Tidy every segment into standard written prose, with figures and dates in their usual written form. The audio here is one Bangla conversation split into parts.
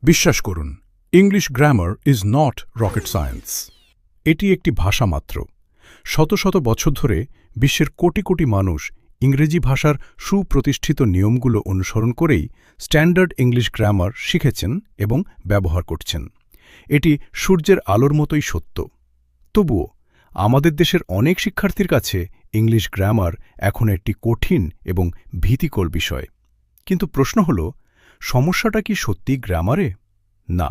বিশ্বাস করুন, English grammar is not rocket science. এটি একটি ভাষা মাত্র। শত শত বছর ধরে বিশ্বের কোটি কোটি মানুষ ইংরেজি ভাষার সুপ্রতিষ্ঠিত নিয়মগুলো অনুসরণ করেই স্ট্যান্ডার্ড ইংলিশ গ্রামার শিখেছেন এবং ব্যবহার করছেন। এটি সূর্যের আলোর মতোই সত্য। তবুও আমাদের দেশের অনেক শিক্ষার্থীর কাছে ইংলিশ গ্রামার এখন একটি কঠিন এবং ভীতিকর বিষয়। কিন্তু প্রশ্ন হল, সমস্যাটা কি সত্যি গ্রামারে? না,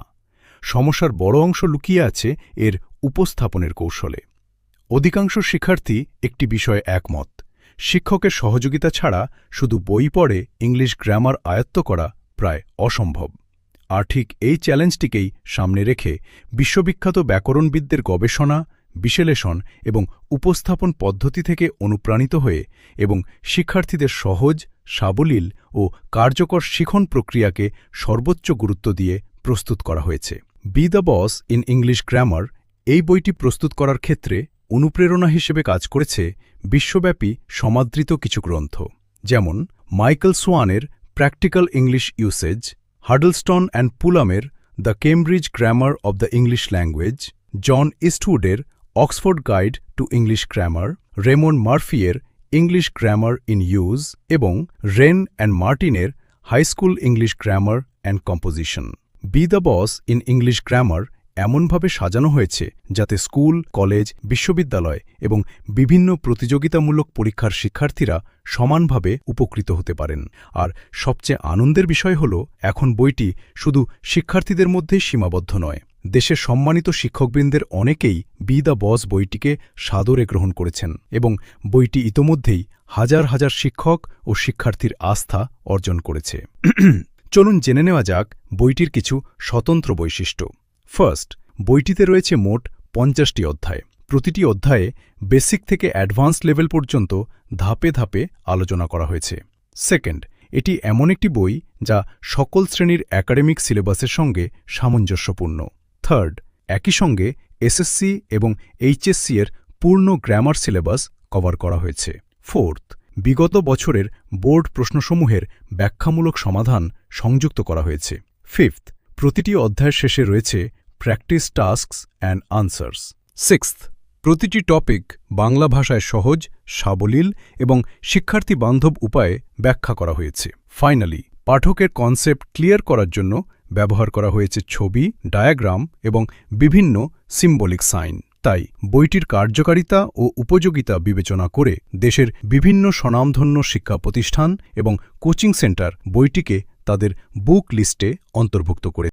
সমস্যার বড় অংশ লুকিয়ে আছে এর উপস্থাপনের কৌশলে। অধিকাংশ শিক্ষার্থী একটি বিষয়ে একমত: শিক্ষকের সহযোগিতা ছাড়া শুধু বই পড়ে ইংলিশ গ্রামার আয়ত্ত করা প্রায় অসম্ভব। আর ঠিক এই চ্যালেঞ্জটিকেই সামনে রেখে বিশ্ববিখ্যাত ব্যাকরণবিদদের গবেষণা, বিশ্লেষণ এবং উপস্থাপন পদ্ধতি থেকে অনুপ্রাণিত হয়ে এবং শিক্ষার্থীদের সহজ, সাবলীল ও কার্যকর শিখন প্রক্রিয়াকে সর্বোচ্চ গুরুত্ব দিয়ে প্রস্তুত করা হয়েছে। B the boss in English grammar এই বইটি প্রস্তুত করার ক্ষেত্রে অনুপ্রেরণা হিসেবে কাজ করেছে বিশ্বব্যাপী সমাদৃত কিছু গ্রন্থ, যেমন মাইকেল সোয়ানের practical English usage, Huddleston and পুলামের the Cambridge grammar of the English language, John ইস্টউডের Oxford guide to English grammar, Raymond মার্ফিয়ের ইংলিশ গ্রামার ইন ইউজ এবং রেন অ্যান্ড মার্টিনের high school English grammar and composition. Be the boss in English grammar এমনভাবে সাজানো হয়েছে যাতে স্কুল, কলেজ, বিশ্ববিদ্যালয় এবং বিভিন্ন প্রতিযোগিতামূলক পরীক্ষার শিক্ষার্থীরা সমানভাবে উপকৃত হতে পারেন। আর সবচেয়ে আনন্দের বিষয় হল, এখন বইটি শুধু শিক্ষার্থীদের মধ্যেই সীমাবদ্ধ নয়। দেশের সম্মানিত শিক্ষকবৃন্দের অনেকেই বি দ্য বস বইটিকে সাদরে গ্রহণ করেছেন এবং বইটি ইতোমধ্যেই হাজার হাজার শিক্ষক ও শিক্ষার্থীর আস্থা অর্জন করেছে। চলুন জেনে নেওয়া যাক বইটির কিছু স্বতন্ত্র বৈশিষ্ট্য। ফার্স্ট, বইটিতে রয়েছে মোট 50টি অধ্যায়। প্রতিটি অধ্যায়ে বেসিক থেকে অ্যাডভান্স লেভেল পর্যন্ত ধাপে ধাপে আলোচনা করা হয়েছে। সেকেন্ড, এটি এমন একটি বই যা সকল শ্রেণীর একাডেমিক সিলেবাসের সঙ্গে সামঞ্জস্যপূর্ণ। থার্ড, একই সঙ্গে এসএসসি এবং এইচএসসি এর পূর্ণ গ্রামার সিলেবাস কভার করা হয়েছে। ফোর্থ, বিগত বছরের বোর্ড প্রশ্নসমূহের ব্যাখ্যামূলক সমাধান সংযুক্ত করা হয়েছে। ফিফথ, প্রতিটি অধ্যায়ের শেষে রয়েছে practice tasks and answers. Sixth, প্রতিটি টপিক বাংলা ভাষায় সহজ, সাবলীল এবং শিক্ষার্থী বান্ধব উপায়ে ব্যাখ্যা করা হয়েছে। ফাইনালি, পাঠকের কনসেপ্ট ক্লিয়ার করার জন্য ব্যবহার করা হয়েছে ছবি, ডায়াগ্রাম এবং বিভিন্ন সিম্বলিক সাইন। তাই বইটির কার্যকারিতা ও উপযোগিতা বিবেচনা করে দেশের বিভিন্ন স্বনামধন্য শিক্ষা প্রতিষ্ঠান এবং কোচিং সেন্টার বইটিকে তাদের বুক লিস্টে অন্তর্ভুক্ত করে।